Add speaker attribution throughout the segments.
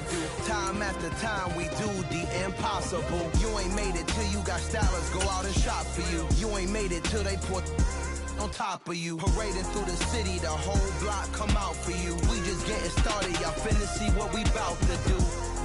Speaker 1: do. Time after time, we do the impossible. You ain't made it till you got stylers go out and shop for you. You ain't made it till they put on top of you. Parading through the city, the whole block come out for you. We just getting started, y'all finna see what we bout to do.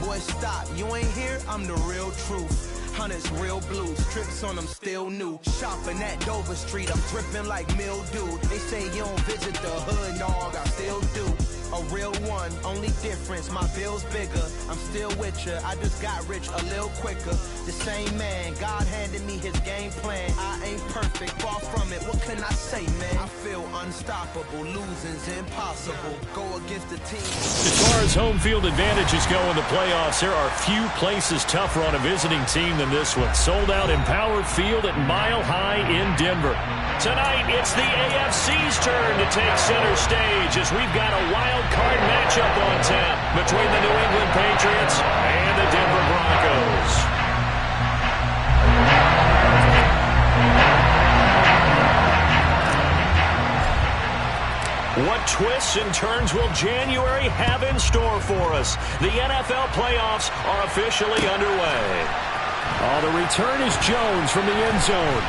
Speaker 1: Boy, stop, you ain't here, I'm the real truth. Hunters, real blues, trips on them still new. Shopping at Dover Street, I'm dripping like mildew. They say you don't visit the hood, dog, I still do. A real one, only difference, my bill's bigger. I'm still with ya, I just got rich a little quicker. The same man, God handed me his game plan. I ain't perfect, far from it, what can I say, man? I feel unstoppable, losing's impossible. Go against the team.
Speaker 2: As far as home field advantages go in the playoffs, there are few places tougher on a visiting team than this one. Sold out in Power Field at Mile High in Denver. Tonight, it's the AFC's turn to take center stage as we've got a wild card matchup on tap between the New England Patriots and the Denver Broncos. What twists and turns will January have in store for us? The NFL playoffs are officially underway. Oh, the return is Jones from the end zone.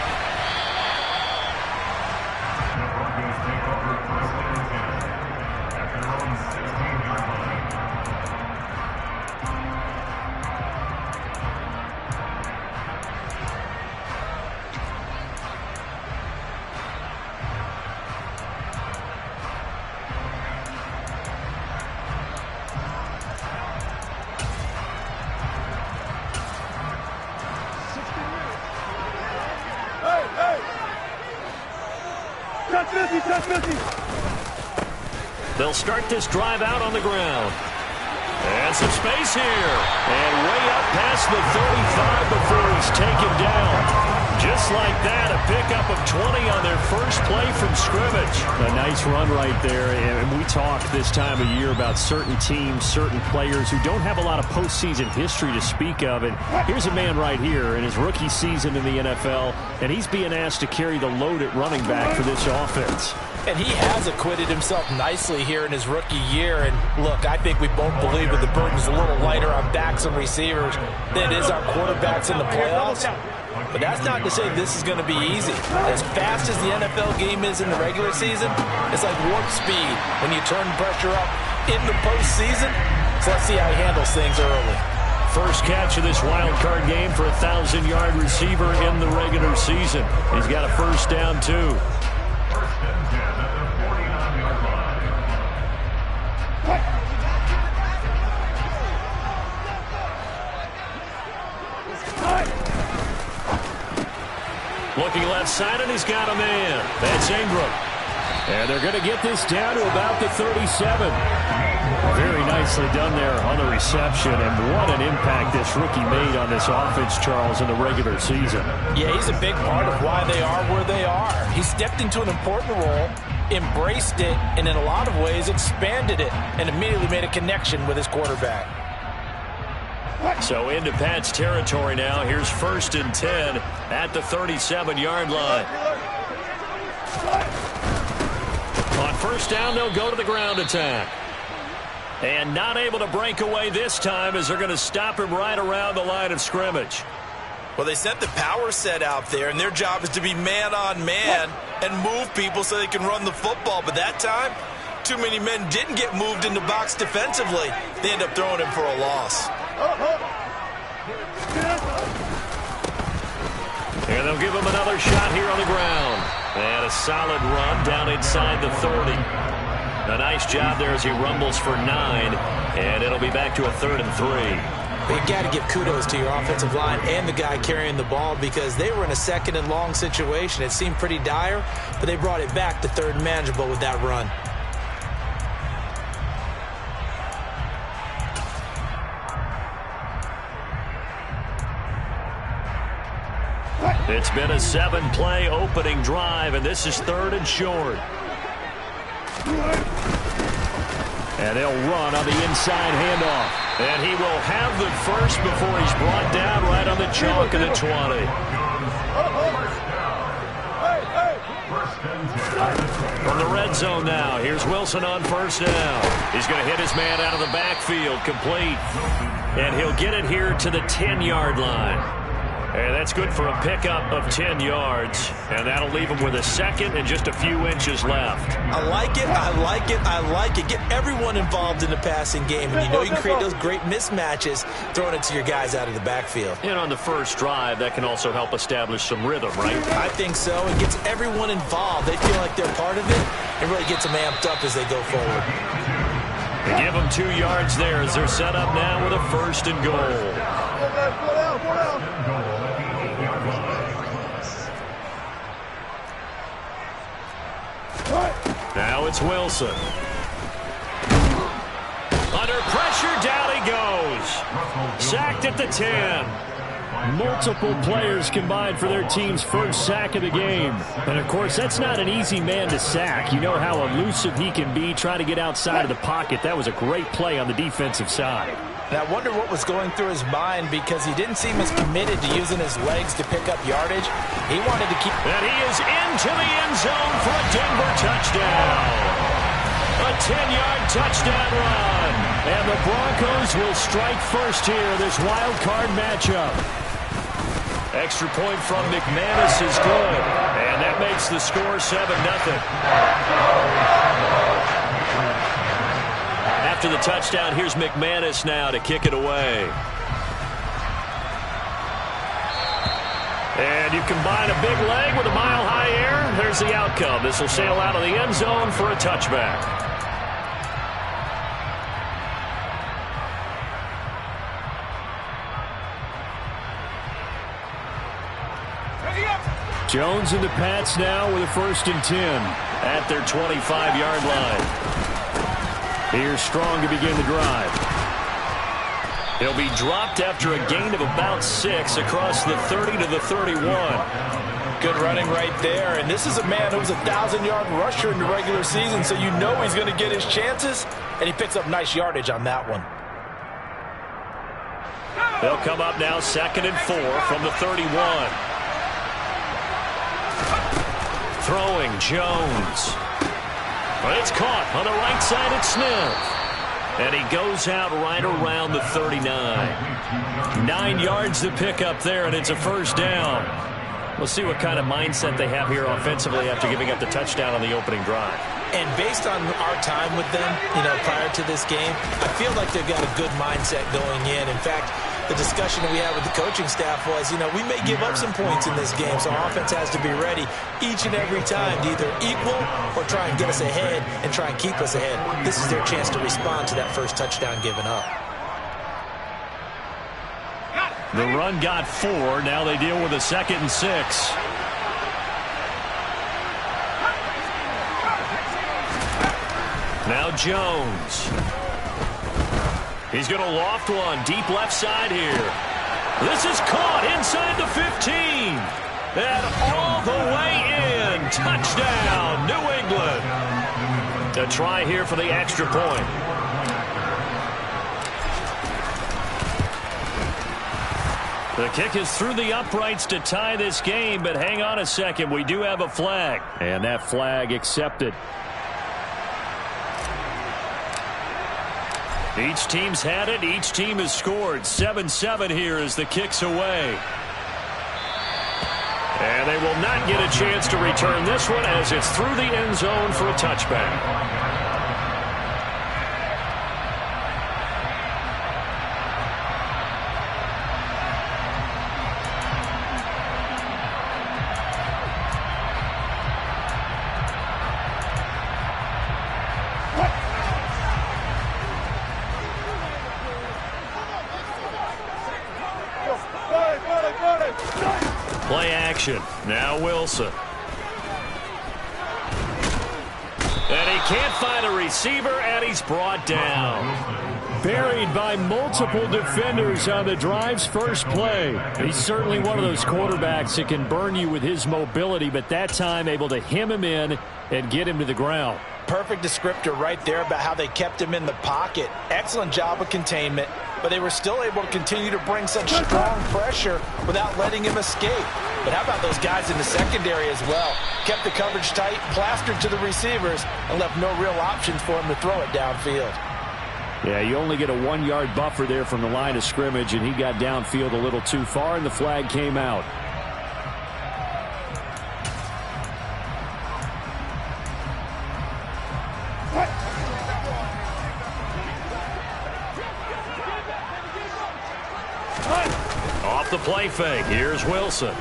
Speaker 2: They'll start this drive out on the ground. And some space here. And way up past the 35 before he's taken down. Just like that, a pickup of 20 on their first play from scrimmage. A nice run right there. And we talk this time of year about certain teams, certain players who don't have a lot of postseason history to speak of. And here's a man right here in his rookie season in the NFL, and he's being asked to carry the load at running back for this offense.
Speaker 3: And he has acquitted himself nicely here in his rookie year. And look, I think we both believe that the burden's a little lighter on backs and receivers than it is our quarterbacks in the playoffs. But that's not to say this is going to be easy. As fast as the NFL game is in the regular season, it's like warp speed when you turn pressure up in the postseason. So let's see how he handles things early.
Speaker 2: First catch of this wild card game for a 1,000-yard receiver in the regular season. He's got a first down, too. Looking left side, and he's got a man. That's Ingram. And they're going to get this down to about the 37. Very nicely done there on the reception. And what an impact this rookie made on this offense, Charles, in the regular season.
Speaker 3: Yeah, he's a big part of why they are where they are. He stepped into an important role, embraced it, and in a lot of ways expanded it, and immediately made a connection with his quarterback.
Speaker 2: So into Pat's territory now. Here's 1st and 10 at the 37-yard line. On first down, they'll go to the ground attack. And not able to break away this time as they're going to stop him right around the line of scrimmage.
Speaker 3: Well, they sent the power set out there, and their job is to be man-on-man and move people so they can run the football. But that time, too many men didn't get moved in the box defensively. They end up throwing him for a loss.
Speaker 2: And they'll give him another shot here on the ground. And a solid run down inside the 30. A nice job there as he rumbles for 9. And it'll be back to a 3rd and 3.
Speaker 3: But you got to give kudos to your offensive line and the guy carrying the ball because they were in a 2nd and long situation. It seemed pretty dire, but they brought it back to 3rd and manageable with that run.
Speaker 2: It's been a 7-play opening drive, and this is 3rd and short. And they'll run on the inside handoff. And he will have the first before he's brought down right on the chalk of the 20. From the red zone now, here's Wilson on first down. He's going to hit his man out of the backfield, complete. And he'll get it here to the 10-yard line. And that's good for a pickup of 10 yards. And that'll leave him with a second and just a few inches left.
Speaker 3: I like it, I like it, I like it. Get everyone involved in the passing game. And you know you can create those great mismatches throwing it to your guys out of the backfield.
Speaker 2: And on the first drive, that can also help establish some rhythm, right?
Speaker 3: I think so. It gets everyone involved. They feel like they're part of it. It really gets them amped up as they go forward.
Speaker 2: They give them 2 yards there as they're set up now with a first and goal. Now it's Wilson. Under pressure, down he goes. Sacked at the 10. Multiple players combined for their team's first sack of the game. And, of course, that's not an easy man to sack. You know how elusive he can be, trying to get outside of the pocket. That was a great play on the defensive side.
Speaker 3: And I wonder what was going through his mind, because he didn't seem as committed to using his legs to pick up yardage. He wanted to keep...
Speaker 2: And he is into the end zone for a Denver touchdown. A 10-yard touchdown run. And the Broncos will strike first here, this wild card matchup. Extra point from McManus is good. And that makes the score 7-0. After the touchdown, here's McManus now to kick it away. And you combine a big leg with a mile-high air, there's the outcome. This will sail out of the end zone for a touchback. Jones and the Pats now with a first and 10 at their 25-yard line. Here's Strong to begin the drive. He'll be dropped after a gain of about 6 across the 30 to the 31.
Speaker 3: Good running right there. And this is a man who was a 1,000-yard rusher in the regular season, so you know he's going to get his chances. And he picks up nice yardage on that one.
Speaker 2: They'll come up now 2nd and 4 from the 31. Throwing Jones. But it's caught on the right side at Smith. And he goes out right around the 39. 9 yards to pick up there, and it's a first down. We'll see what kind of mindset they have here offensively after giving up the touchdown on the opening drive.
Speaker 3: And based on our time with them, you know, prior to this game, I feel like they've got a good mindset going in. In fact, the discussion that we had with the coaching staff was, you know, we may give up some points in this game, so our offense has to be ready each and every time to either equal or try and get us ahead and try and keep us ahead. This is their chance to respond to that first touchdown given up.
Speaker 2: The run got 4. Now they deal with a 2nd and 6. Now Jones. He's going to loft one deep left side here. This is caught inside the 15. And all the way in. Touchdown, New England. A try here for the extra point. The kick is through the uprights to tie this game, but hang on a second. We do have a flag. And that flag accepted. Each team's had it. Each team has scored. 7-7 here as the kick's away. And they will not get a chance to return this one as it's through the end zone for a touchback. Play action. Now Wilson. And he can't find a receiver, and he's brought down. Buried by multiple defenders on the drive's first play. He's certainly one of those quarterbacks that can burn you with his mobility, but that time able to hem him in and get him to the ground.
Speaker 3: Perfect descriptor right there about how they kept him in the pocket. Excellent job of containment, but they were still able to continue to bring such strong pressure without letting him escape. But how about those guys in the secondary as well? Kept the coverage tight, plastered to the receivers, and left no real options for him to throw it downfield.
Speaker 2: Yeah, you only get a 1-yard buffer there from the line of scrimmage, and he got downfield a little too far, and the flag came out. Off the play fake, here's Wilson.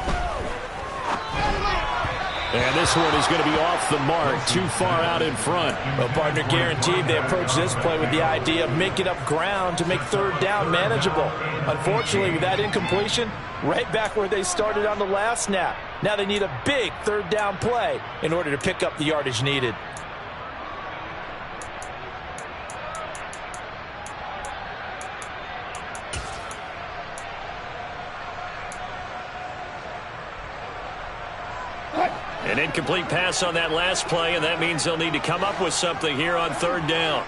Speaker 2: And this one is going to be off the mark, too far out in front.
Speaker 3: Well, partner, guaranteed they approach this play with the idea of making up ground to make third down manageable. Unfortunately, with that incompletion, right back where they started on the last snap. Now they need a big third down play in order to pick up the yardage needed.
Speaker 2: An incomplete pass on that last play, and that means they'll need to come up with something here on third down.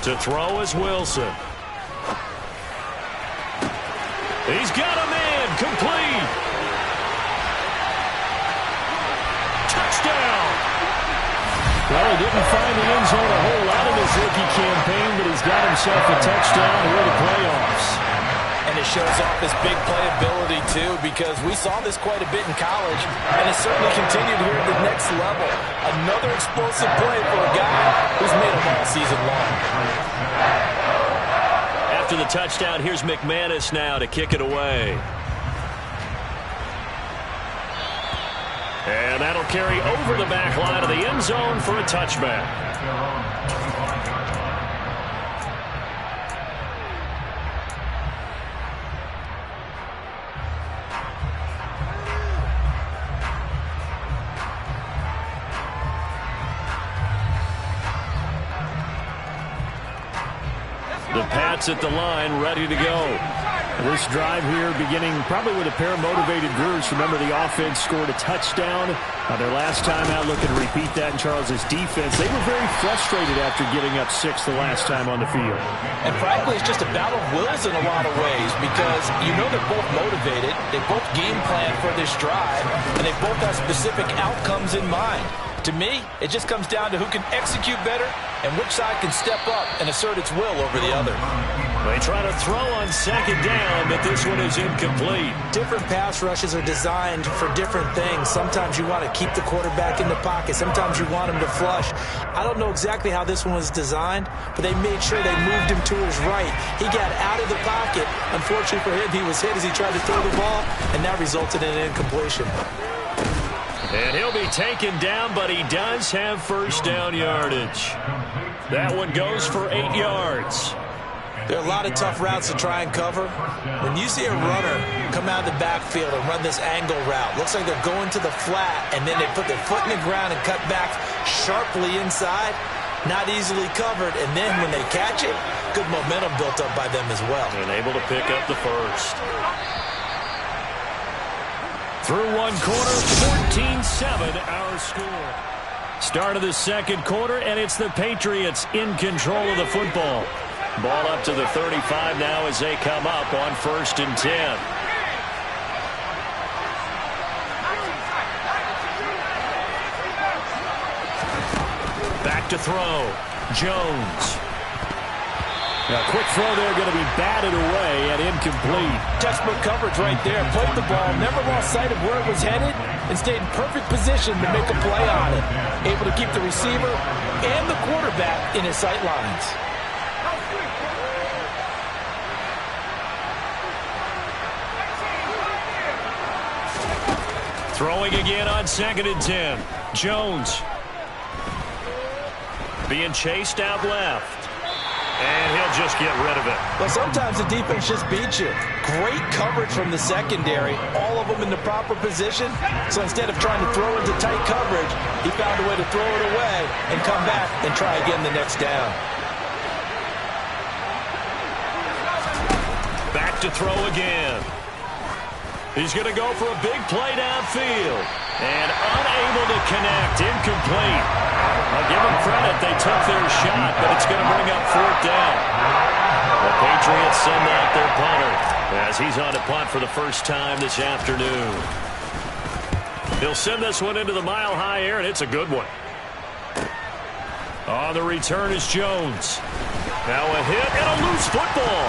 Speaker 2: To throw is Wilson. He's got a man, complete. Touchdown. Well, he didn't find the end zone a whole lot in his rookie campaign, but he's got himself a touchdown here in the playoffs.
Speaker 3: And it shows off his big playability, too, because we saw this quite a bit in college, and it certainly continued here at the next level. Another explosive play for a guy who's made them all season long.
Speaker 2: After the touchdown, here's McManus now to kick it away. And that'll carry over the back line of the end zone for a touchback. The Pats at the line, ready to go. This drive here beginning probably with a pair of motivated groups. Remember, the offense scored a touchdown. Their last time out, looking to repeat that in Charles's defense. They were very frustrated after giving up 6 the last time on the field.
Speaker 3: And frankly, it's just a battle of wills in a lot of ways because you know they're both motivated. They both game plan for this drive, and they both have specific outcomes in mind. To me, it just comes down to who can execute better and which side can step up and assert its will over the other.
Speaker 2: They try to throw on second down, but this one is incomplete.
Speaker 4: Different pass rushes are designed for different things. Sometimes you want to keep the quarterback in the pocket. Sometimes you want him to flush. I don't know exactly how this one was designed, but they made sure they moved him to his right. He got out of the pocket. Unfortunately for him, he was hit as he tried to throw the ball, and that resulted in an incompletion.
Speaker 2: And he'll be taken down, but he does have first down yardage. That one goes for 8 yards.
Speaker 4: There are a lot of tough routes to try and cover. When you see a runner come out of the backfield and run this angle route, looks like they're going to the flat, and then they put their foot in the ground and cut back sharply inside. Not easily covered, and then when they catch it, good momentum built up by them as well.
Speaker 2: And able to pick up the first. Through one quarter, 14-7 our score. Start of the second quarter, and it's the Patriots in control of the football. Ball up to the 35 now as they come up on 1st and 10. Back to throw. Jones. A quick throw there going to be batted away and incomplete.
Speaker 3: Textbook coverage right there. Played the ball, never lost sight of where it was headed, and stayed in perfect position to make a play on it. Able to keep the receiver and the quarterback in his sight lines.
Speaker 2: Throwing again on 2nd and 10. Jones. Being chased out left. And he'll just get rid of it.
Speaker 3: Well, sometimes the defense just beats you. Great coverage from the secondary. All of them in the proper position. So instead of trying to throw into tight coverage, he found a way to throw it away and come back and try again the next down.
Speaker 2: Back to throw again. He's going to go for a big play downfield. And unable to connect. Incomplete. I'll give them credit. They took their shot, but it's going to bring up 4th down. The Patriots send out their punter as he's on to punt for the first time this afternoon. He'll send this one into the mile-high air, and it's a good one. On the return is Jones. Now a hit and a loose football.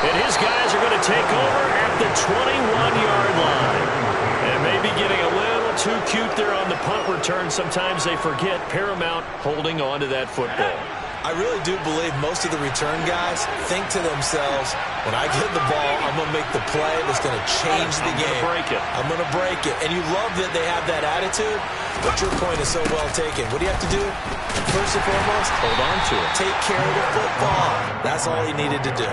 Speaker 2: And his guys are going to take over at the 21-yard line. And maybe getting a little too cute there on the punt return. Sometimes they forget paramount holding on to that football.
Speaker 4: I really do believe most of the return guys think to themselves, when I get the ball, I'm going to make the play that's going to change the game. I'm going to break it. And you love that they have that attitude, but your point is so well taken. What do you have to do? First and foremost, hold on to it. Take care of the football. That's all he needed to do.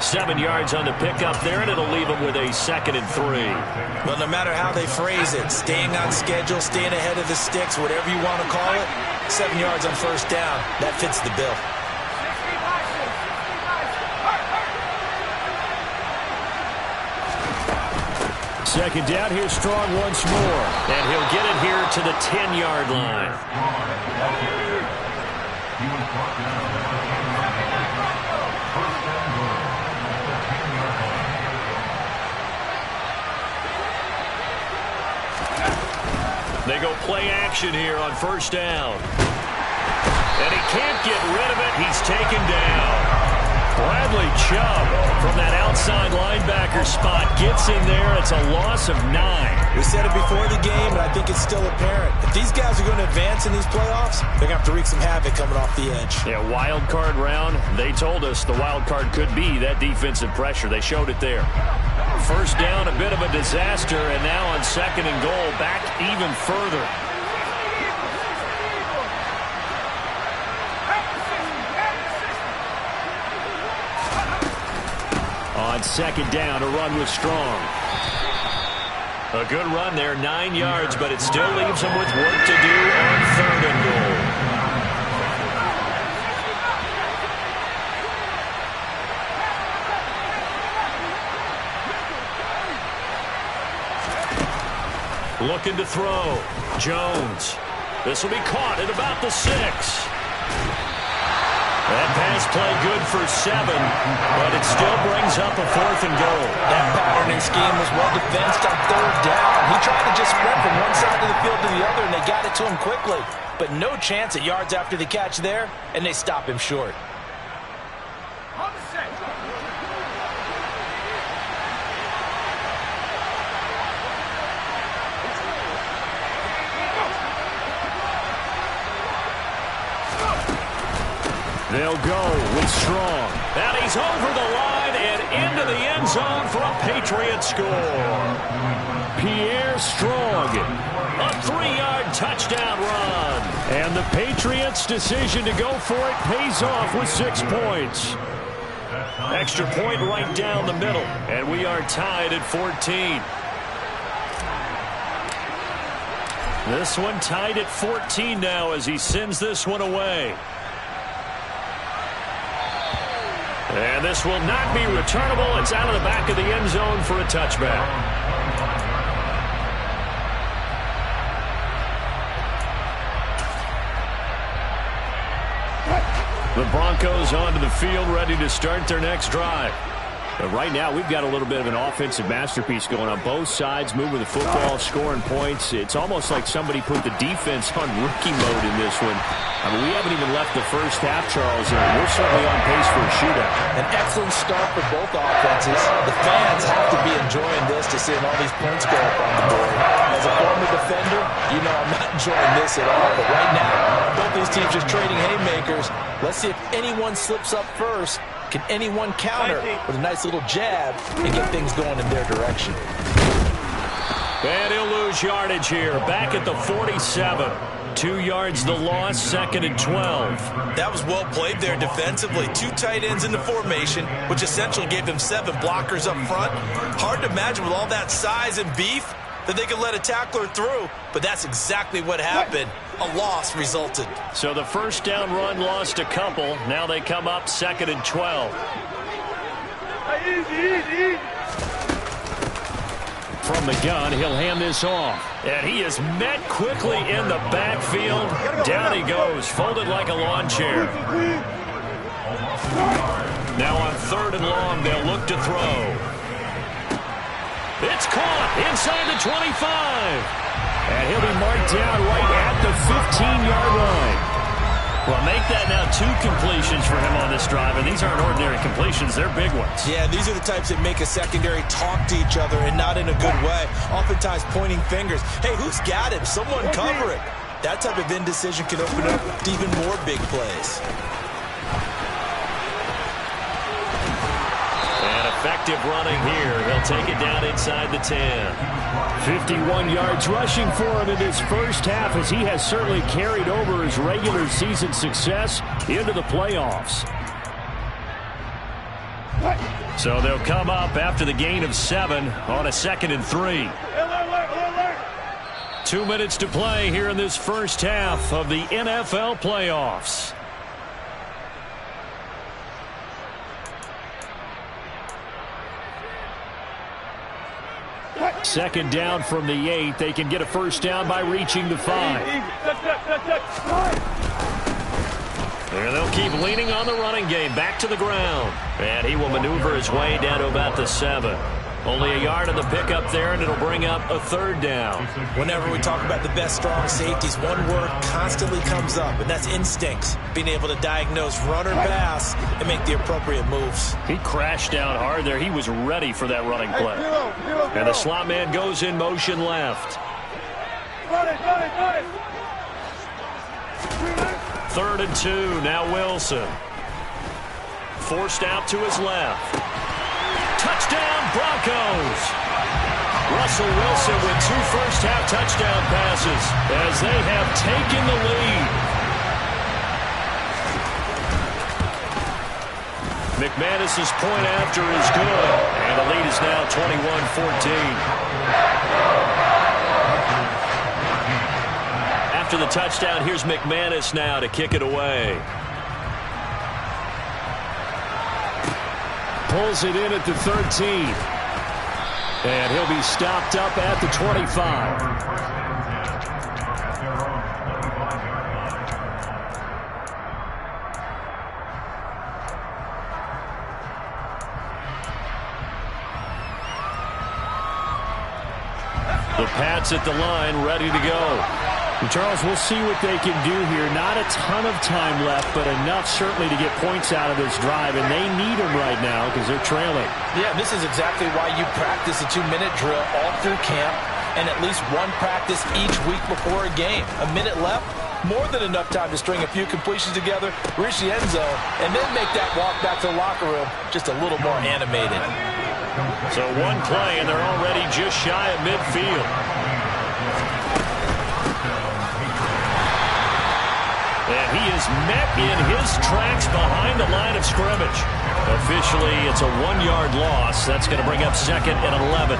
Speaker 2: 7 yards on the pickup there, and it'll leave them with a 2nd and 3.
Speaker 4: But no matter how they phrase it, staying on schedule, staying ahead of the sticks, whatever you want to call it, 7 yards on 1st down, that fits the bill.
Speaker 2: Second down, here's Strong once more. And he'll get it here to the 10-yard line. They go play action here on 1st down. And he can't get rid of it. He's taken down. Bradley Chubb from that outside linebacker spot gets in there. It's a loss of 9.
Speaker 4: We said it before the game, and I think it's still apparent. If these guys are going to advance in these playoffs, they're going to have to wreak some havoc coming off the edge.
Speaker 2: Yeah, wild card round. They told us the wild card could be that defensive pressure. They showed it there. 1st down, a bit of a disaster, and now on 2nd and goal, back even further. On 2nd down, a run with Strong. A good run there, 9 yards, but it still leaves them with work to do on 3rd and goal. Looking to throw. Jones. This will be caught at about the 6. That pass play good for 7, but it still brings up a 4th and goal.
Speaker 4: That patterning scheme was well defensed on 3rd down. He tried to just sprint from one side of the field to the other, and they got it to him quickly. But no chance at yards after the catch there, and they stop him short.
Speaker 2: They'll go with Strong. And he's over the line and into the end zone for a Patriot score. Pierre Strong, a 3-yard touchdown run. And the Patriots' decision to go for it pays off with 6 points. Extra point right down the middle. And we are tied at 14. This one tied at 14 now as he sends this one away. And this will not be returnable. It's out of the back of the end zone for a touchback. The Broncos onto the field, ready to start their next drive. But right now, we've got a little bit of an offensive masterpiece going on both sides, moving the football, scoring points. It's almost like somebody put the defense on rookie mode in this one. I mean, we haven't even left the first half, Charles, and we're certainly on pace for a shootout.
Speaker 4: An excellent start for both offenses. The fans have to be enjoying this to seeing all these points go up on the board. As a former defender, you know I'm not enjoying this at all. But right now, both these teams just trading haymakers. Let's see if anyone slips up first. Can anyone counter with a nice little jab and get things going in their direction?
Speaker 2: And he'll lose yardage here. Back at the 47. 2 yards the loss, 2nd and 12.
Speaker 4: That was well played there defensively. 2 tight ends in the formation, which essentially gave them 7 blockers up front. Hard to imagine with all that size and beef that they could let a tackler through, but that's exactly what happened. A loss resulted.
Speaker 2: So the first down run lost a couple. Now they come up 2nd and 12. from the gun. He'll hand this off. And he is met quickly in the backfield. Down he goes, folded like a lawn chair. Now on 3rd and long, they'll look to throw. It's caught inside the 25. And he'll be marked down right at the 15-yard line. Well, make that now 2 completions for him on this drive, and these aren't ordinary completions. They're big ones.
Speaker 4: Yeah, these are the types that make a secondary talk to each other, and not in a good way. Oftentimes pointing fingers. Hey, who's got him? Someone cover it. That type of indecision can open up to even more big plays.
Speaker 2: Effective running here. He'll take it down inside the 10.
Speaker 5: 51 yards rushing for him in this first half, as he has certainly carried over his regular season success into the playoffs.
Speaker 2: So they'll come up after the gain of 7 on a 2nd and 3. 2 minutes to play here in this first half of the NFL playoffs.
Speaker 5: Second down from the 8. They can get a first down by reaching the 5.
Speaker 2: There they'll keep leaning on the running game. Back to the ground. And he will maneuver his way down to about the 7. Only a yard on the pickup there, and it'll bring up a 3rd down.
Speaker 4: Whenever we talk about the best strong safeties, one word constantly comes up, and that's instincts. Being able to diagnose run or pass and make the appropriate moves.
Speaker 2: He crashed down hard there. He was ready for that running play. And the slot man goes in motion left. 3rd and 2. Now Wilson. Forced out to his left. Touchdown, Broncos. Russell Wilson with 2 first-half touchdown passes as they have taken the lead. McManus's point after is good, and the lead is now 21-14. After the touchdown, here's McManus now to kick it away.
Speaker 5: Pulls it in at the 13. And he'll be stopped up at the 25.
Speaker 2: The Pats at the line, ready to go.
Speaker 5: Charles, we'll see what they can do here. Not a ton of time left, but enough certainly to get points out of this drive, and they need them right now because they're trailing.
Speaker 4: Yeah, this is exactly why you practice a 2-minute drill all through camp and at least one practice each week before a game. A minute left, more than enough time to string a few completions together, reach the end zone, and then make that walk back to the locker room just a little more animated.
Speaker 2: So one play, and they're already just shy of midfield. And he is met in his tracks behind the line of scrimmage. Officially, it's a 1-yard loss. That's going to bring up 2nd and 11.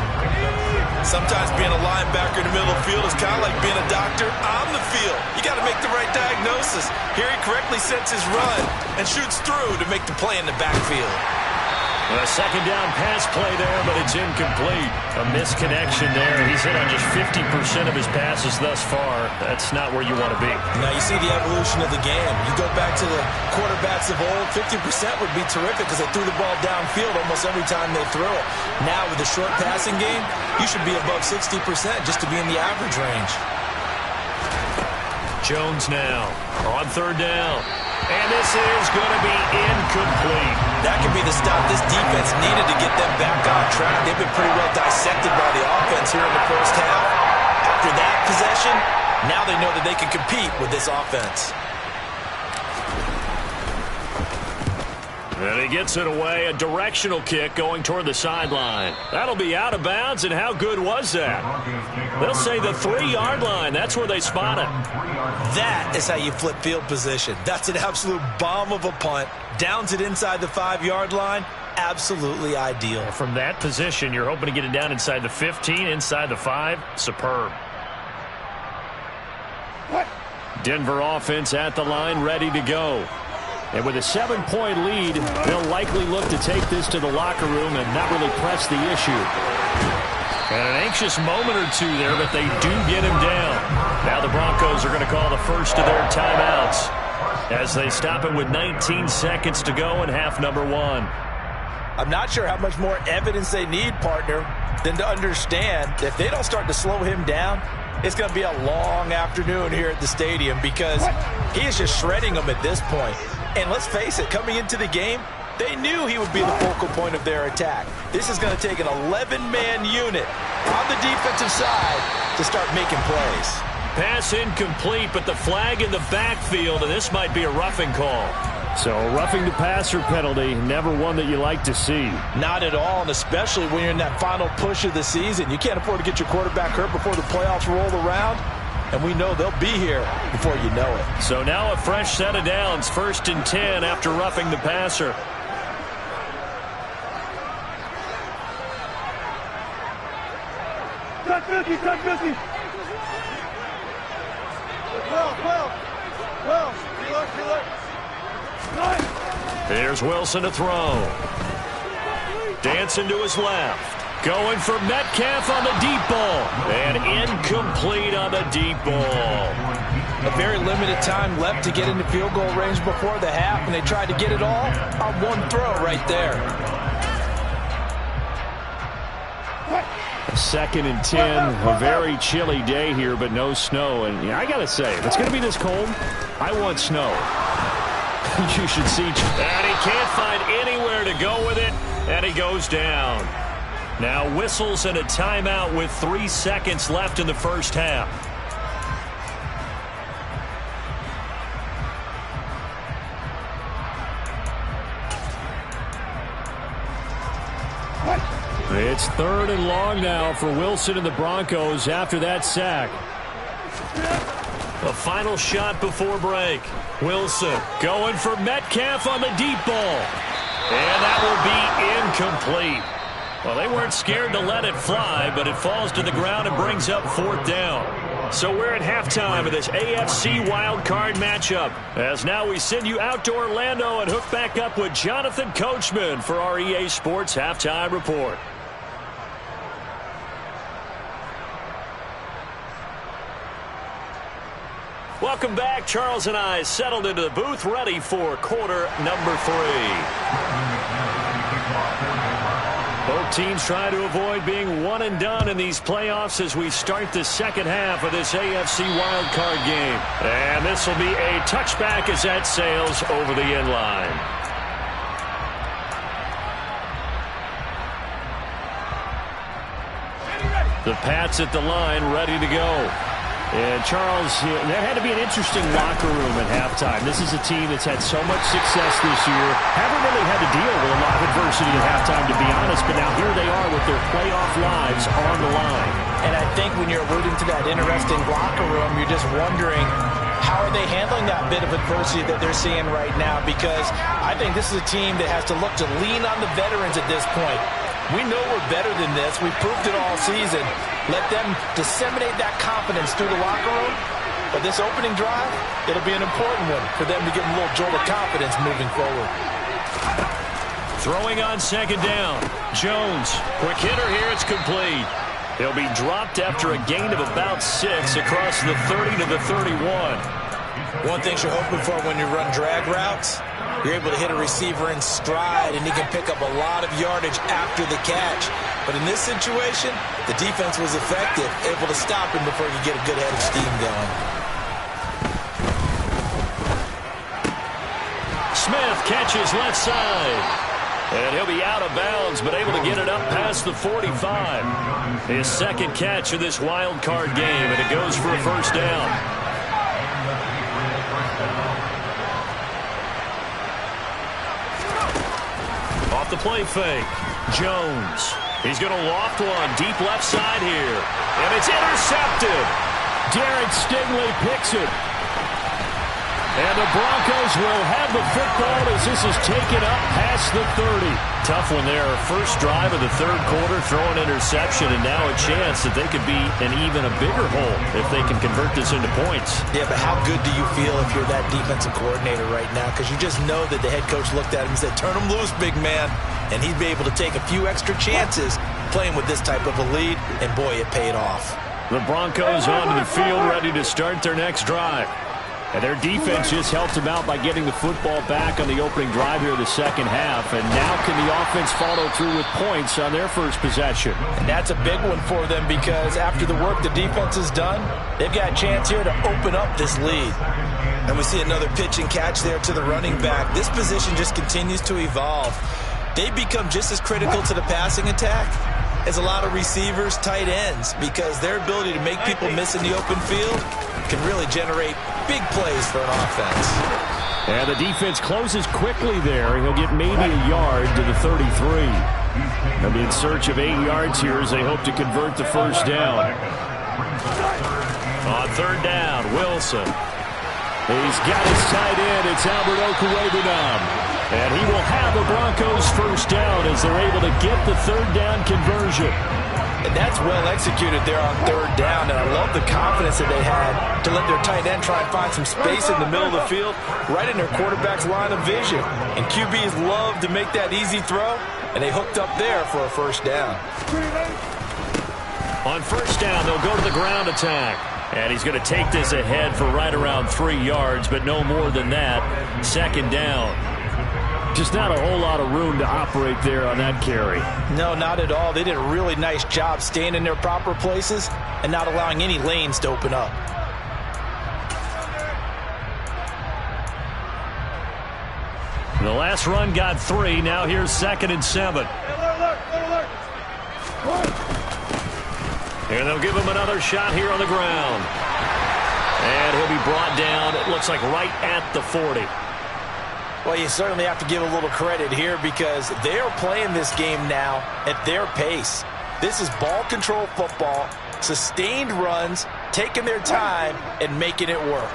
Speaker 4: Sometimes being a linebacker in the middle of the field is kind of like being a doctor on the field. You got to make the right diagnosis. Here he correctly sets his run and shoots through to make the play in the backfield.
Speaker 2: A 2nd down pass play there, but it's incomplete. A misconnection there. He's hit on just 50% of his passes thus far. That's not where you want to be.
Speaker 4: Now you see the evolution of the game. You go back to the quarterbacks of old, 50% would be terrific because they threw the ball downfield almost every time they threw it. Now with the short passing game, you should be above 60% just to be in the average range.
Speaker 2: Jones now on 3rd down. And this is going to be incomplete.
Speaker 4: That could be the stop this defense needed to get them back on track. They've been pretty well dissected by the offense here in the first half. After that possession, now they know that they can compete with this offense.
Speaker 2: And he gets it away, a directional kick going toward the sideline. That'll be out of bounds, and how good was that? They'll say the 3-yard line. That's where they spot it.
Speaker 4: That is how you flip field position. That's an absolute bomb of a punt. Downs it inside the 5-yard line. Absolutely ideal.
Speaker 2: From that position, you're hoping to get it down inside the 15, inside the 5. Superb. Denver offense at the line, ready to go. And with a 7-point lead, they'll likely look to take this to the locker room and not really press the issue. And an anxious moment or two there, but they do get him down. Now the Broncos are going to call the first of their timeouts as they stop it with 19 seconds to go in half number 1.
Speaker 3: I'm not sure how much more evidence they need, partner, than to understand that if they don't start to slow him down, it's going to be a long afternoon here at the stadium because he is just shredding them at this point. And let's face it, coming into the game, they knew he would be the focal point of their attack. This is going to take an 11-man unit on the defensive side to start making plays.
Speaker 2: Pass incomplete, but the flag in the backfield, and this might be a roughing call.
Speaker 5: So roughing the passer penalty, never one that you like to see.
Speaker 3: Not at all, and especially when you're in that final push of the season. You can't afford to get your quarterback hurt before the playoffs roll around, and we know they'll be here before you know it.
Speaker 2: So now a fresh set of downs, 1st and 10 after roughing the passer. Here's Wilson to throw. Dancing to his left. Going for Metcalf on the deep ball. And incomplete on the deep ball.
Speaker 3: A very limited time left to get into field goal range before the half, and they tried to get it all on one throw right there.
Speaker 5: 2nd and 10, a very chilly day here, but no snow. And I got to say, if it's going to be this cold, I want snow. You should see.
Speaker 2: And he can't find anywhere to go with it, and he goes down. Now whistles and a timeout with 3 seconds left in the first half.
Speaker 5: It's 3rd and long now for Wilson and the Broncos after that sack.
Speaker 2: The final shot before break. Wilson going for Metcalf on the deep ball. And that will be incomplete. Well, they weren't scared to let it fly, but it falls to the ground and brings up 4th down. So we're at halftime of this AFC wildcard matchup. As now we send you out to Orlando and hook back up with Jonathan Coachman for our EA Sports Halftime Report. Welcome back. Charles and I settled into the booth ready for quarter number 3. Both teams try to avoid being one and done in these playoffs as we start the second half of this AFC wildcard game. And this will be a touchback as that sails over the end line. The Pats at the line ready to go. And Charles, there had to be an interesting locker room at halftime. This is a team that's had so much success this year. Haven't really had to deal with a lot of adversity at halftime, to be honest. But now here they are with their playoff lives on the line.
Speaker 3: And I think when you're alluding to that interesting locker room, you're just wondering, how are they handling that bit of adversity that they're seeing right now? Because I think this is a team that has to look to lean on the veterans at this point. We know we're better than this. We've proved it all season. Let them disseminate that confidence through the locker room. But this opening drive, it'll be an important one for them to give them a little jolt of confidence moving forward.
Speaker 2: Throwing on 2nd down. Jones, quick hitter here, it's complete. He'll be dropped after a gain of about 6 across the 30 to the 31.
Speaker 3: One thing you're hoping for when you run drag routes, you're able to hit a receiver in stride, and he can pick up a lot of yardage after the catch. But in this situation, the defense was effective, able to stop him before you get a good head of steam going.
Speaker 2: Smith catches left side. And he'll be out of bounds, but able to get it up past the 45. His 2nd catch of this wild card game, and it goes for a 1st down. Off the play fake. Jones. He's going to loft one deep left side here. And it's intercepted.
Speaker 5: Derek Stingley picks it. And the Broncos will have the football as this is taken up past the 30.
Speaker 2: Tough one there. First drive of the 3rd quarter, throw an interception, and now a chance that they could be in even a bigger hole if they can convert this into points.
Speaker 3: Yeah, but how good do you feel if you're that defensive coordinator right now? Because you just know that the head coach looked at him and said, turn him loose, big man. And he'd be able to take a few extra chances
Speaker 4: playing with this type of a lead, and boy, it paid off.
Speaker 5: The Broncos onto the field, ready to start their next drive. And their defense just helped them out by getting the football back on the opening drive here in the second half. And now can the offense follow through with points on their first possession?
Speaker 4: And that's a big one for them because after the work the defense has done, they've got a chance here to open up this lead. And we see another pitch and catch there to the running back. This position just continues to evolve. They become just as critical to the passing attack as a lot of receivers, tight ends, because their ability to make people miss in the open field can really generate big plays for an offense.
Speaker 5: And the defense closes quickly there. He'll get maybe a yard to the 33. They'll be in search of 8 yards here as they hope to convert the first down. On third down, Wilson. He's got his tight end. It's Albert Okwuegbunam. And he will have the Broncos first down as they're able to get the third down conversion.
Speaker 4: And that's well executed there on third down. And I love the confidence that they had to let their tight end try and find some space in the middle of the field, right in their quarterback's line of vision. And QBs love to make that easy throw, and they hooked up there for a first down.
Speaker 2: On first down, they'll go to the ground attack. And he's going to take this ahead for right around 3 yards, but no more than that. Second down.
Speaker 5: Just not a whole lot of room to operate there on that carry.
Speaker 4: No, not at all. They did a really nice job staying in their proper places and not allowing any lanes to open up.
Speaker 2: The last run got 3. Now here's 2nd and 7. And they'll give him another shot here on the ground. And he'll be brought down, it looks like, right at the 40.
Speaker 4: Well, you certainly have to give a little credit here because they're playing this game now at their pace. This is ball control football, sustained runs, taking their time, and making it work.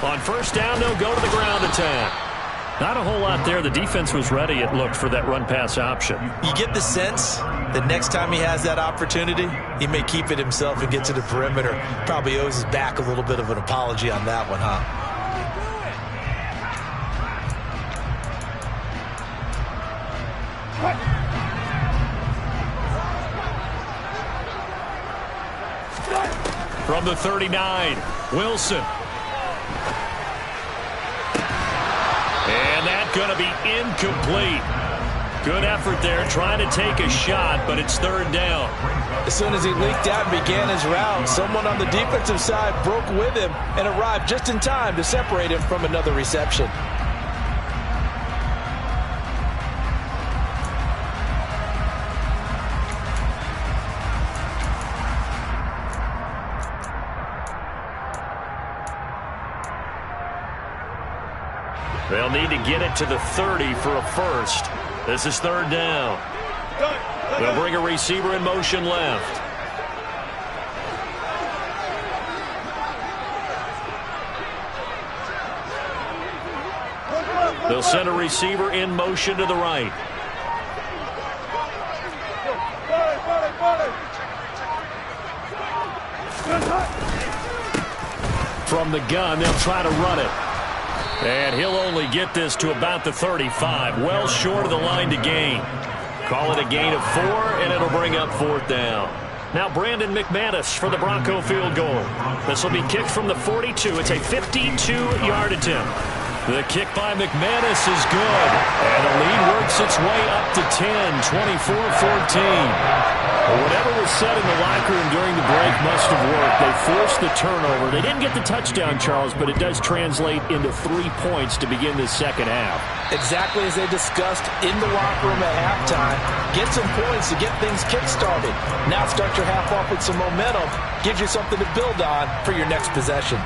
Speaker 2: On first down, they'll go to the ground attack. Not a whole lot there. The defense was ready, it looked, for that run-pass option.
Speaker 4: You get the sense that next time he has that opportunity, he may keep it himself and get to the perimeter. Probably owes his back a little bit of an apology on that one, huh?
Speaker 2: From the 39, Wilson. And that's going to be incomplete. Good effort there, trying to take a shot, but it's third down.
Speaker 4: As soon as he leaked out and began his route, someone on the defensive side broke with him and arrived just in time to separate him from another reception.
Speaker 2: They'll need to get it to the 30 for a first. This is third down. They'll bring a receiver in motion left. They'll send a receiver in motion to the right. From the gun, they'll try to run it. And he'll only get this to about the 35, well short of the line to gain. Call it a gain of 4, and it'll bring up fourth down. Now Brandon McManus for the Bronco field goal. This will be kicked from the 42. It's a 52-yard attempt. The kick by McManus is good. And the lead works its way up to 10, 24-14. Whatever was said in the locker room during the break must have worked. They forced the turnover. They didn't get the touchdown, Charles, but it does translate into 3 points to begin this second half.
Speaker 4: Exactly as they discussed in the locker room at halftime. Get some points to get things kick-started. Now start your half off with some momentum. Gives you something to build on for your next possession.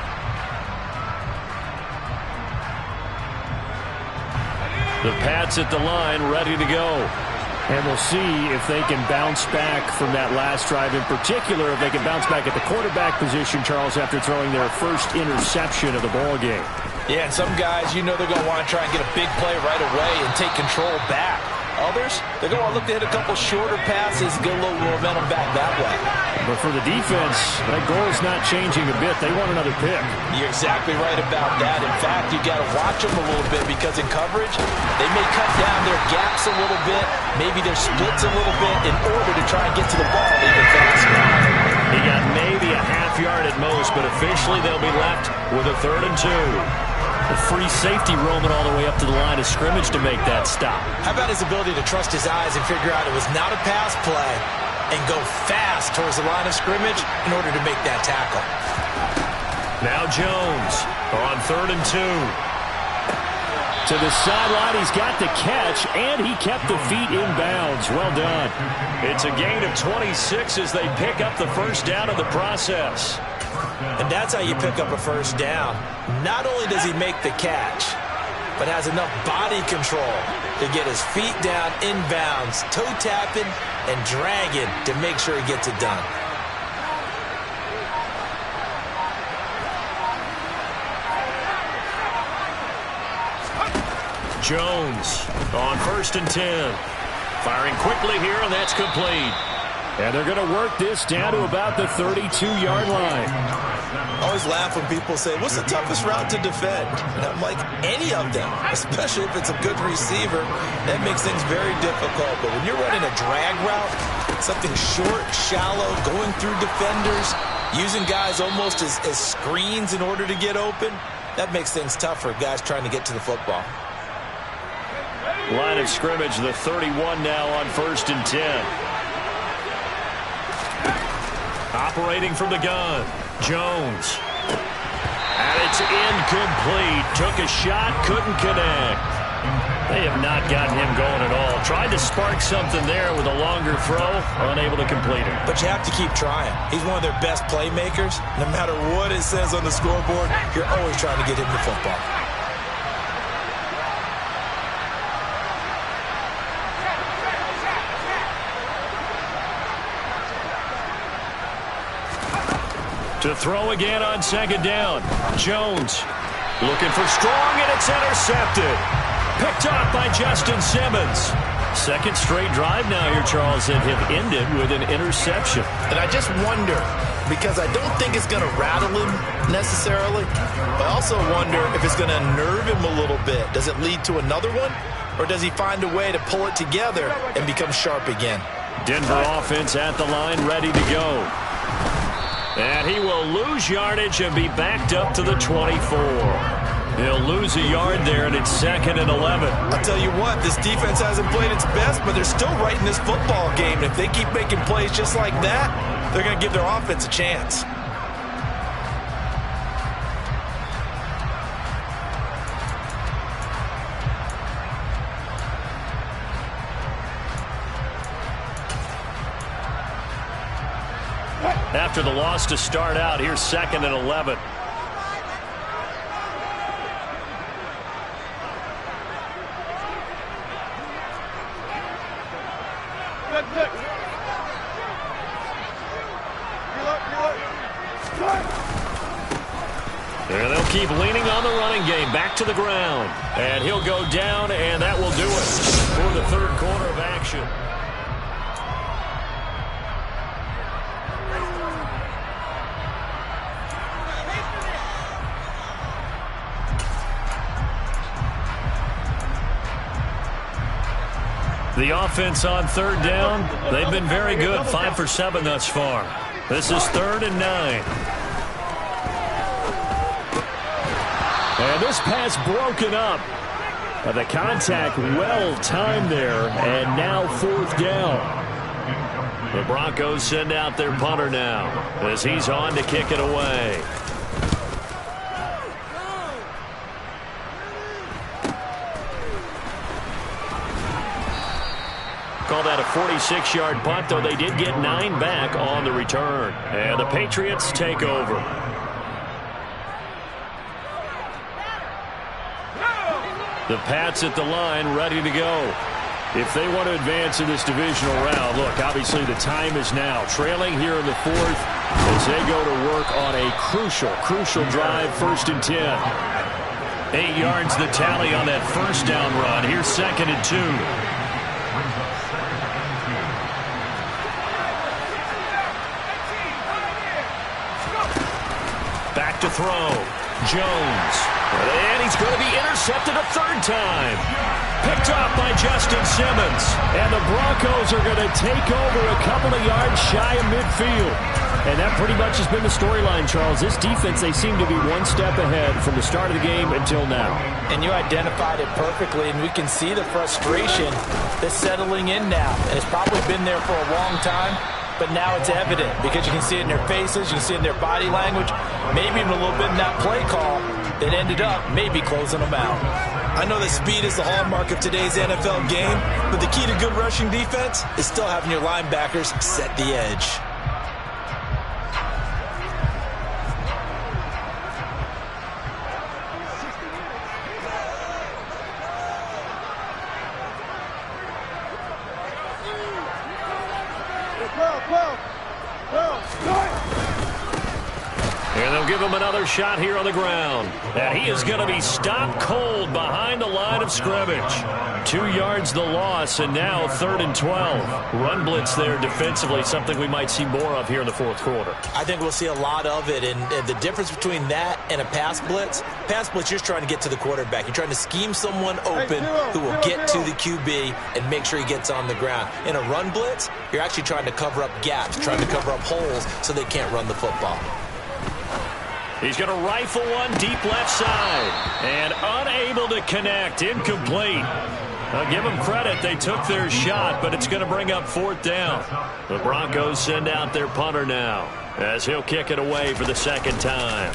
Speaker 2: The Pats at the line, ready to go.
Speaker 5: And we'll see if they can bounce back from that last drive. In particular, if they can bounce back at the quarterback position, Charles, after throwing their first interception of the ball game.
Speaker 4: Yeah, and some guys, you know they're going to want to try and get a big play right away and take control back.
Speaker 3: Others, they're going to look to hit a couple shorter passes, get a little momentum back that way.
Speaker 5: But for the defense, that goal is not changing a bit. They want another pick.
Speaker 3: You're exactly right about that. In fact, you got to watch them a little bit because in coverage, they may cut down their gaps a little bit, maybe their splits a little bit in order to try and get to the ball even faster.
Speaker 2: He got maybe a half yard at most, but officially they'll be left with a 3rd and 2. A free safety roaming all the way up to the line of scrimmage to make that stop.
Speaker 4: How about his ability to trust his eyes and figure out it was not a pass play and go fast towards the line of scrimmage in order to make that tackle.
Speaker 2: Now Jones on 3rd and 2.
Speaker 5: To the sideline, he's got the catch, and he kept the feet in bounds. Well done.
Speaker 2: It's a gain of 26 as they pick up the first down of the process.
Speaker 4: And that's how you pick up a first down. Not only does he make the catch, but has enough body control to get his feet down inbounds, toe tapping and dragging to make sure he gets it done.
Speaker 2: Jones on 1st and 10. Firing quickly here, and that's complete.
Speaker 5: And they're going to work this down to about the 32-yard line.
Speaker 3: I always laugh when people say, what's the toughest route to defend? And I'm like, any of them, especially if it's a good receiver. That makes things very difficult. But when you're running a drag route, something short, shallow, going through defenders, using guys almost as screens in order to get open, that makes things tough for guys trying to get to the football.
Speaker 2: Line of scrimmage, the 31 now on 1st and 10. Operating from the gun, Jones. And it's incomplete. Took a shot, couldn't connect. They have not gotten him going at all. Tried to spark something there with a longer throw, unable to complete it.
Speaker 3: But you have to keep trying. He's one of their best playmakers. No matter what it says on the scoreboard, you're always trying to get him the football.
Speaker 2: To throw again on 2nd down. Jones looking for strong, and it's intercepted. Picked off by Justin Simmons. 2nd straight drive now here, Charles, that have ended with an interception.
Speaker 3: And I just wonder, because I don't think it's going to rattle him necessarily, but I also wonder if it's going to unnerve him a little bit. Does it lead to another one, or does he find a way to pull it together and become sharp again?
Speaker 2: Denver offense at the line, ready to go. And he will lose yardage and be backed up to the 24. He'll lose a yard there, and it's 2nd and 11.
Speaker 3: I'll tell you what, this defense hasn't played its best, but they're still right in this football game. And if they keep making plays just like that, they're going to give their offense a chance.
Speaker 2: After the loss to start out, here's 2nd and 11. And they'll keep leaning on the running game. Back to the ground. And he'll go down, and that will do it for the 3rd quarter of action. The offense on 3rd down, they've been very good. 5 for 7 thus far. This is 3rd and 9. And this pass broken up. The contact well timed there, and now 4th down. The Broncos send out their punter now as he's on to kick it away. Call that a 46-yard punt, though they did get 9 back on the return. And the Patriots take over. The Pats at the line, ready to go. If they want to advance in this divisional round, look, obviously the time is now. Trailing here in the 4th as they go to work on a crucial drive, 1st and 10. 8 yards the tally on that 1st down run. Here's 2nd and 2. throw. Jones. And he's going to be intercepted a third time. Picked off by Justin Simmons. And the Broncos are going to take over a couple of yards shy of midfield.
Speaker 5: And that pretty much has been the storyline, Charles. This defense, they seem to be one step ahead from the start of the game until now.
Speaker 4: And you identified it perfectly, and we can see the frustration that's settling in now. And it's probably been there for a long time, but now it's evident because you can see it in their faces, you can see it in their body language, maybe even a little bit in that play call that ended up maybe closing them out. I know that speed is the hallmark of today's NFL game, but the key to good rushing defense is still having your linebackers set the edge.
Speaker 2: And they'll give him another shot here on the ground. And he is going to be stopped cold behind the line of scrimmage. 2 yards the loss, and now 3rd and 12. Run blitz there defensively, something we might see more of here in the fourth quarter.
Speaker 4: I think we'll see a lot of it, and the difference between that and a pass blitz, you're just trying to get to the quarterback. You're trying to scheme someone open who will get to the QB and make sure he gets on the ground. In a run blitz, you're actually trying to cover up gaps, trying to cover up holes so they can't run the football.
Speaker 2: He's going to rifle one deep left side. And unable to connect. Incomplete. I'll give them credit. They took their shot, but it's going to bring up 4th down. The Broncos send out their punter now as he'll kick it away for the 2nd time.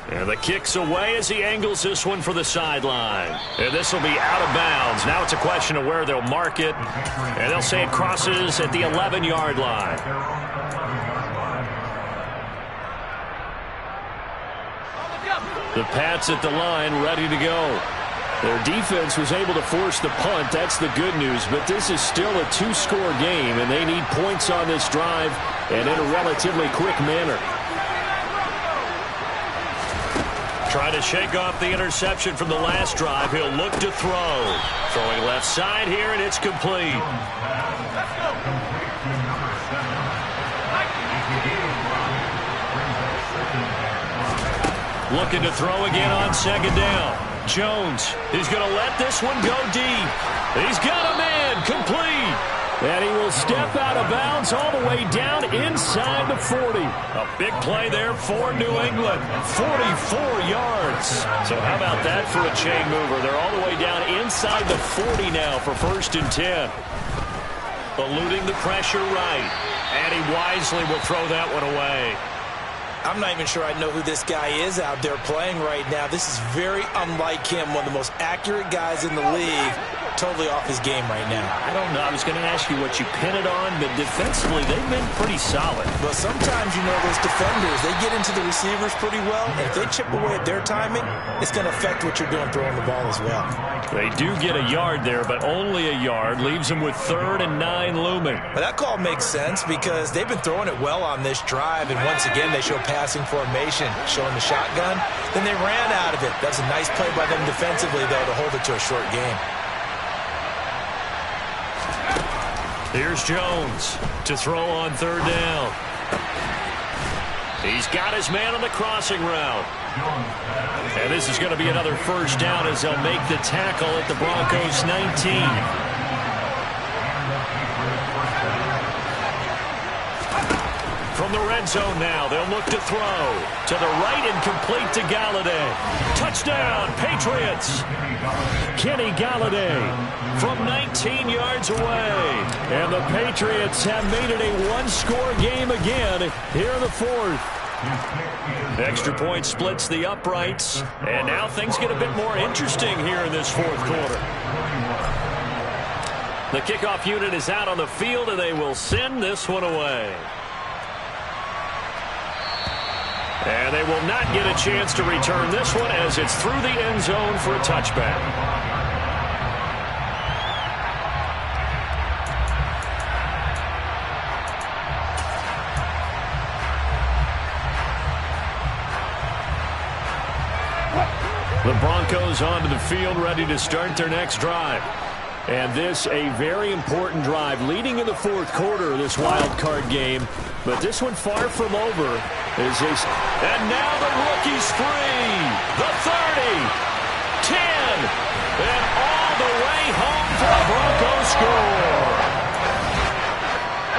Speaker 2: And the kick's away as he angles this one for the sideline. And this will be out of bounds. Now it's a question of where they'll mark it. And they'll say it crosses at the 11-yard line. The Pats at the line, ready to go. Their defense was able to force the punt. That's the good news. But this is still a 2-score game, and they need points on this drive and in a relatively quick manner. Trying to shake off the interception from the last drive. He'll look to throw. Throwing left side here, and it's complete. Looking to throw again on 2nd down. Jones is going to let this one go deep. He's got a man complete. And he will step out of bounds all the way down inside the 40. A big play there for New England. 44 yards. So how about that for a chain mover? They're all the way down inside the 40 now for 1st and 10. Eluding the pressure right. And he wisely will throw that one away.
Speaker 4: I'm not even sure I know who this guy is out there playing right now. This is very unlike him, one of the most accurate guys in the league. Totally off his game right now.
Speaker 2: I don't know. I was going to ask you what you pin it on, but defensively, they've been pretty solid.
Speaker 4: But sometimes, those defenders, they get into the receivers pretty well. And if they chip away at their timing, it's going to affect what you're doing throwing the ball as well.
Speaker 2: They do get a yard there, but only a yard. Leaves them with 3rd and 9 looming.
Speaker 4: But that call makes sense because they've been throwing it well on this drive. And once again, they show passing formation, showing the shotgun. Then they ran out of it. That's a nice play by them defensively, though, to hold it to a short game.
Speaker 2: Here's Jones to throw on 3rd down. He's got his man on the crossing route. And this is going to be another 1st down as they'll make the tackle at the Broncos 19. From the red zone now, they'll look to throw. To the right and complete to Galladay. Touchdown, Patriots. Kenny Galladay from 19 yards away. And the Patriots have made it a 1-score game again here in the 4th. Extra point splits the uprights. And now things get a bit more interesting here in this 4th quarter. The kickoff unit is out on the field, and they will send this one away. And they will not get a chance to return this one as it's through the end zone for a touchback. The Broncos onto the field, ready to start their next drive. And this, a very important drive leading in the 4th quarter of this wild card game. But this one far from over And now the rookie's free. The 30, 10, and all the way home for a Broncos score. I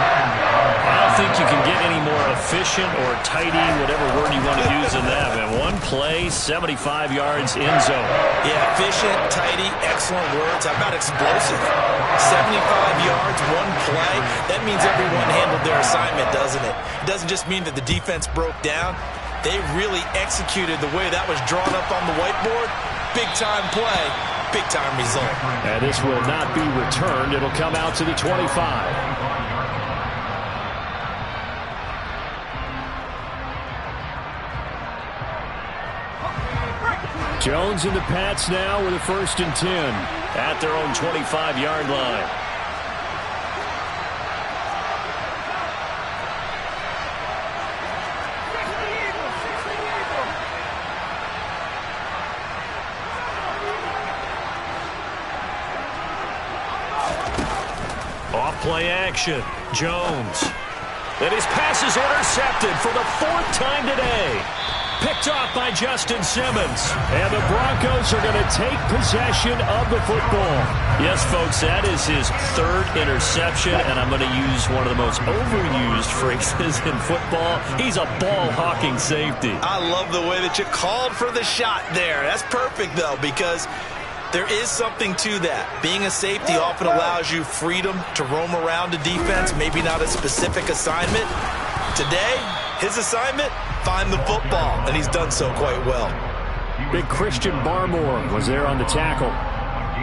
Speaker 2: don't think you can get any more efficient or tidy, whatever word you want to use in that. Man, one play, 75 yards in zone.
Speaker 3: Yeah, efficient, tidy, excellent words. How about explosive? 75 yards, one play. That means everyone handled their assignment, doesn't it? It doesn't just mean that the defense broke down. They really executed the way that was drawn up on the whiteboard. Big-time play, big-time result.
Speaker 2: And this will not be returned. It'll come out to the 25. Jones and the Pats now with a 1st and 10 at their own 25-yard line. Off-play action. Jones. And his pass is intercepted for the 4th time today. Picked off by Justin Simmons. And the Broncos are going to take possession of the football. Yes, folks, that is his 3rd interception, and I'm going to use one of the most overused phrases in football. He's a ball-hawking safety.
Speaker 3: I love the way that you called for the shot there. That's perfect, though, because there is something to that. Being a safety often allows you freedom to roam around the defense, maybe not a specific assignment. Today, his assignment, find the football, and he's done so quite well.
Speaker 2: Big Christian Barmore was there on the tackle.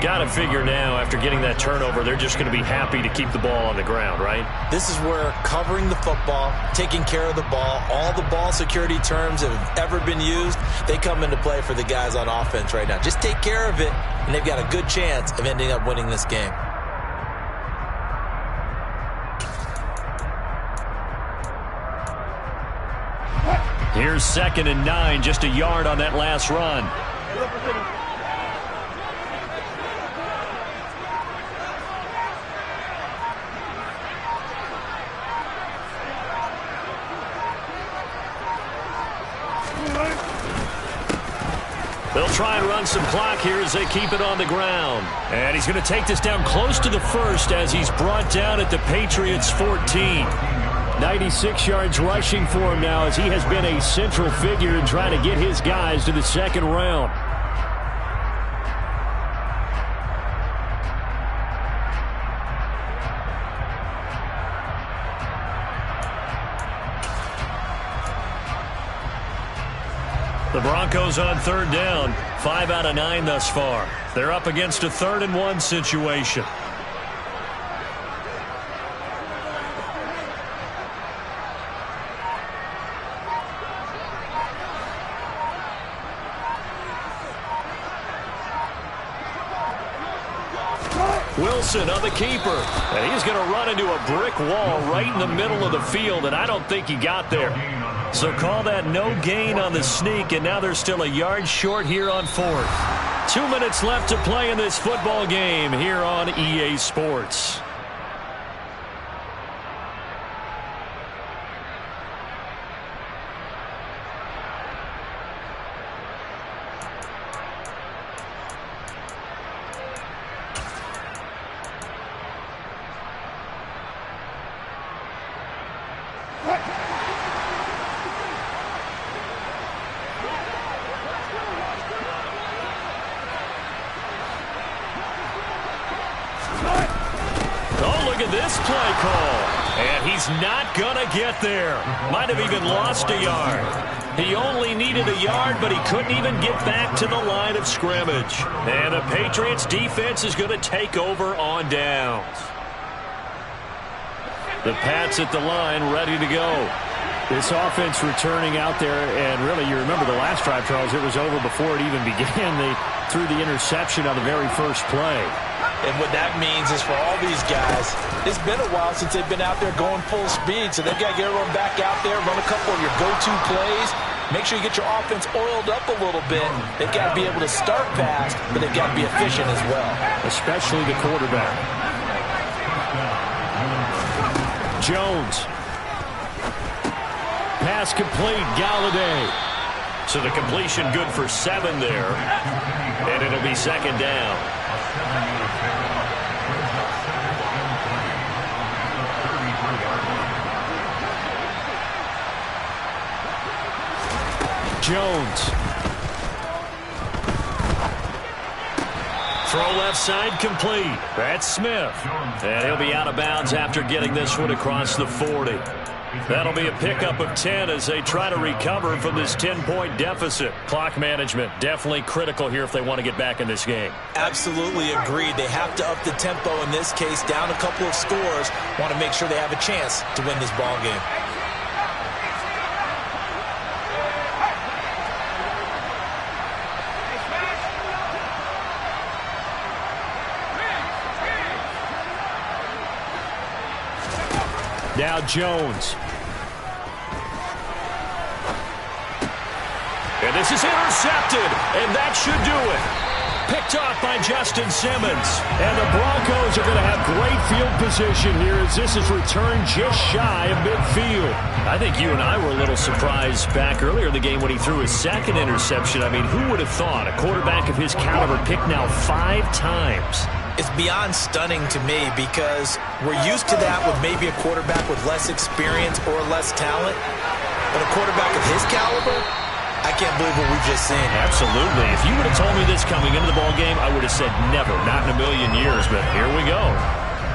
Speaker 2: Got to figure now, after getting that turnover, they're just going to be happy to keep the ball on the ground, right?
Speaker 3: This is where covering the football, taking care of the ball, all the ball security terms that have ever been used, they come into play for the guys on offense right now. Just take care of it, and they've got a good chance of ending up winning this game.
Speaker 2: Here's 2nd and 9, just a yard on that last run. They'll try and run some clock here as they keep it on the ground. And he's going to take this down close to the 1st as he's brought down at the Patriots' 14. 96 yards rushing for him now as he has been a central figure in trying to get his guys to the 2nd round. The Broncos on 3rd down, 5 out of 9 thus far. They're up against a 3rd and 1 situation. Wilson on the keeper. And he's going to run into a brick wall right in the middle of the field, and I don't think he got there. So call that no gain on the sneak, and now they're still a yard short here on 4th. 2 minutes left to play in this football game here on EA Sports. This play call, and he's not going to get there. Might have even lost a yard. He only needed a yard, but he couldn't even get back to the line of scrimmage. And the Patriots defense is going to take over on downs. The Pats at the line ready to go. This offense returning out there, and really you remember the last drive, Charles, it was over before it even began. They threw the interception on the very first play.
Speaker 3: And what that means is for all these guys, it's been a while since they've been out there going full speed, so they've got to get everyone back out there, run a couple of your go-to plays, make sure you get your offense oiled up a little bit. They've got to be able to start fast, but they've got to be efficient as well.
Speaker 2: Especially the quarterback. Jones.
Speaker 5: pass complete. Galladay.
Speaker 2: So the completion good for 7 there. And it'll be second down.
Speaker 5: Jones.
Speaker 2: Throw left side complete.
Speaker 5: That's Smith.
Speaker 2: And he'll be out of bounds after getting this one across the 40. That'll be a pickup of 10 as they try to recover from this 10-point deficit.
Speaker 5: Clock management definitely critical here if they want to get back in this game.
Speaker 4: Absolutely agreed. They have to up the tempo in this case, down a couple of scores. Want to make sure they have a chance to win this ball game.
Speaker 5: Now Jones.
Speaker 2: And this is intercepted, and that should do it. Picked off by Justin Simmons.
Speaker 5: And the Broncos are going to have great field position here as this is returned just shy of midfield.
Speaker 2: I think you and I were a little surprised back earlier in the game when he threw his second interception. I mean, who would have thought a quarterback of his caliber picked now 5 times?
Speaker 4: It's beyond stunning to me because we're used to that with maybe a quarterback with less experience or less talent. But a quarterback of his caliber, I can't believe what we've just seen.
Speaker 2: Absolutely. If you would have told me this coming into the ball game, I would have said never, not in a million years. But here we go.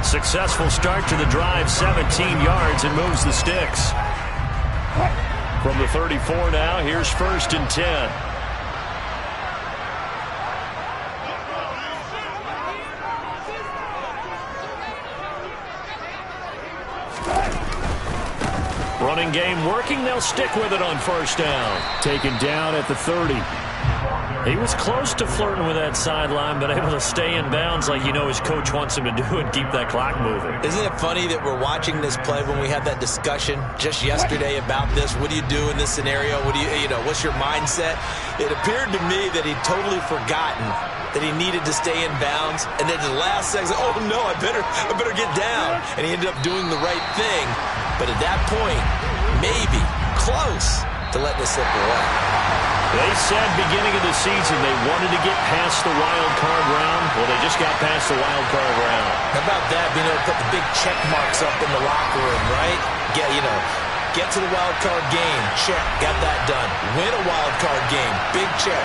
Speaker 2: Successful start to the drive, 17 yards, and moves the sticks. From the 34 now, here's 1st and 10. Running game working. They'll stick with it on 1st down.
Speaker 5: Taken down at the 30.
Speaker 2: He was close to flirting with that sideline, but able to stay in bounds like you know his coach wants him to do and keep that clock moving.
Speaker 4: Isn't it funny that we're watching this play when we had that discussion just yesterday about this? What do you do in this scenario? What do you know, what's your mindset? It appeared to me that he'd totally forgotten that he needed to stay in bounds, and then the last second, oh no, I better get down. And he ended up doing the right thing. But at that point, maybe close to letting it slip away.
Speaker 2: They said beginning of the season they wanted to get past the wild card round. Well, they just got past the wild card round.
Speaker 4: How about that, being able to put the big check marks up in the locker room, right? Get to the wild card game, check, got that done. Win a wild card game, big check.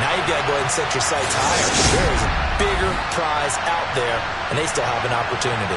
Speaker 4: Now you've got to go ahead and set your sights higher. There is a bigger prize out there, and they still have an opportunity.